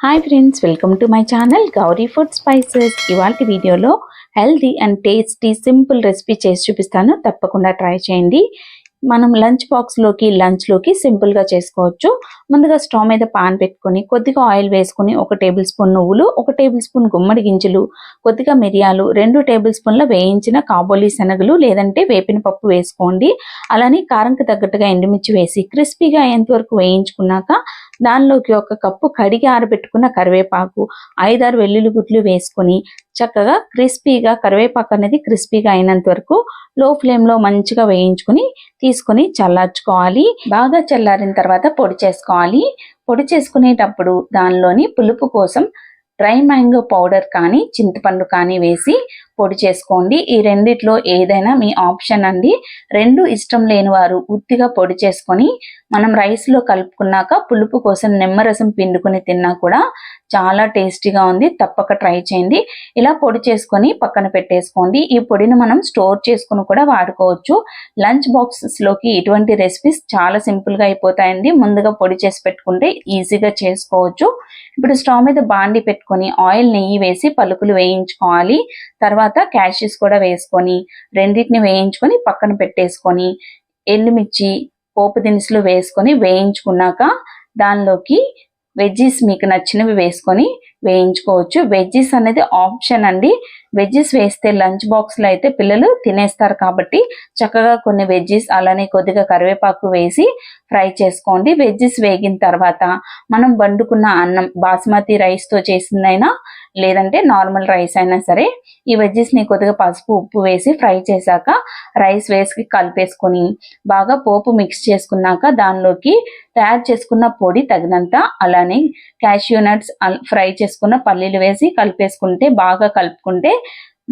Hi friends, welcome to my channel Gauri food spices. ఇవాళ వీడియోలో healthy and tasty simple recipe చేసి చూపిస్తాను. తప్పకుండా ట్రై చేయండి. మనం లంచ్లోకి సింపుల్గా చేసుకోవచ్చు. ముందుగా స్టవ్ మీద పాన్ పెట్టుకొని కొద్దిగా ఆయిల్ వేసుకొని 1 టేబుల్ స్పూన్ నువ్వులు, 1 టేబుల్ స్పూన్ గుమ్మడి గింజలు, కొద్దిగా మిరియాలు, 2 టేబుల్ స్పూన్ల వేయించిన కాబోలి శనగలు లేదంటే వేపిన పప్పు వేసుకోండి. అలానే కారంకి తగ్గట్టుగా ఎండుమిర్చి వేసి క్రిస్పీగా అయ్యేంత వరకు వేయించుకున్నాక దానిలోకి 1 కప్పు కడిగి ఆరబెట్టుకున్న కరివేపాకు, 5-6 వెల్లుల్లి గుడ్లు వేసుకొని చక్కగా క్రిస్పీగా కరివేపాకు అనేది క్రిస్పీగా అయినంత వరకు లో ఫ్లేమ్లో మంచిగా వేయించుకుని తీసుకొని చల్లార్చుకోవాలి. బాగా చల్లారిన తర్వాత పొడి చేసుకోవాలి. పొడి చేసుకునేటప్పుడు దానిలోని పులుపు కోసం డ్రై మ్యాంగో పౌడర్ కానీ చింతపండు కానీ వేసి పొడి చేసుకోండి. ఈ రెండిట్లో ఏదైనా మీ ఆప్షన్ అండి. 2 ఇష్టం లేని వారు ఉత్తిగా పొడి చేసుకొని మనం రైస్లో కలుపుకున్నాక పులుపు కోసం నిమ్మరసం పిండుకొని తిన్నా కూడా చాలా టేస్టీగా ఉంది. తప్పక ట్రై చేయండి. ఇలా పొడి చేసుకొని పక్కన పెట్టేసుకోండి. ఈ పొడిని మనం స్టోర్ చేసుకుని కూడా వాడుకోవచ్చు. లంచ్ బాక్సెస్లోకి ఇటువంటి రెసిపీస్ చాలా సింపుల్గా అయిపోతాయండి. ముందుగా పొడి చేసి పెట్టుకుంటే ఈజీగా చేసుకోవచ్చు. ఇప్పుడు స్టవ్ మీద బాండి పెట్టుకొని ఆయిల్, నెయ్యి వేసి పలుకులు వేయించుకోవాలి. తర్వాత క్యాష్యూస్ కూడా వేసుకొని రెండింటిని వేయించుకొని పక్కన పెట్టేసుకొని ఎండుమిర్చి, పోపు దినుసులు వేసుకొని వేయించుకున్నాక దానిలోకి వెజ్జీస్ మీకు నచ్చినవి వేసుకొని వేయించుకోవచ్చు. వెజ్జీస్ అనేది ఆప్షన్ అండి. వెజ్జీస్ వేస్తే లంచ్ బాక్స్లో అయితే పిల్లలు తినేస్తారు కాబట్టి చక్కగా కొన్ని వెజ్జీస్ అలానే కొద్దిగా కరివేపాకు వేసి ఫ్రై చేసుకోండి. వెజ్జీస్ వేగిన తర్వాత మనం వండుకున్న అన్నం బాస్మతి రైస్తో చేసిందైనా లేదంటే నార్మల్ రైస్ అయినా సరే ఈ వెజ్జెస్ని కొద్దిగా పసుపు, ఉప్పు వేసి ఫ్రై చేశాక రైస్ వేసి కలిపేసుకొని బాగా పోపు మిక్స్ చేసుకున్నాక దానిలోకి తయారు చేసుకున్న పొడి తగినంత, అలానే క్యాష్యూ నట్స్, ఫ్రై చేసుకున్న పల్లీలు వేసి కలిపేసుకుంటే బాగా కలుపుకుంటే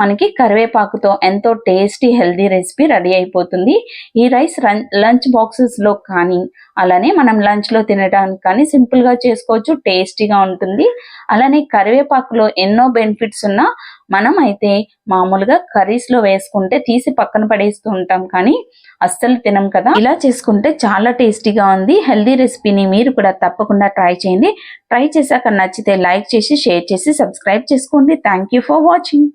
మనకి కరివేపాకుతో ఎంతో టేస్టీ హెల్దీ రెసిపీ రెడీ అయిపోతుంది. ఈ రైస్ లంచ్ బాక్సెస్లో కానీ అలానే మనం లంచ్లో తినడానికి కానీ సింపుల్గా చేసుకోవచ్చు. టేస్టీగా ఉంటుంది. అలానే కరివేపాకులో ఎన్నో బెనిఫిట్స్ ఉన్నా మనం అయితే మామూలుగా కర్రీస్లో వేసుకుంటే తీసి పక్కన పడేస్తూ ఉంటాం కానీ అస్సలు తినం కదా. ఇలా చేసుకుంటే చాలా టేస్టీగా ఉంది. హెల్దీ రెసిపీని మీరు కూడా తప్పకుండా ట్రై చేయండి. ట్రై చేశాక నచ్చితే లైక్ చేసి, షేర్ చేసి, సబ్స్క్రైబ్ చేసుకోండి. Thank you for watching.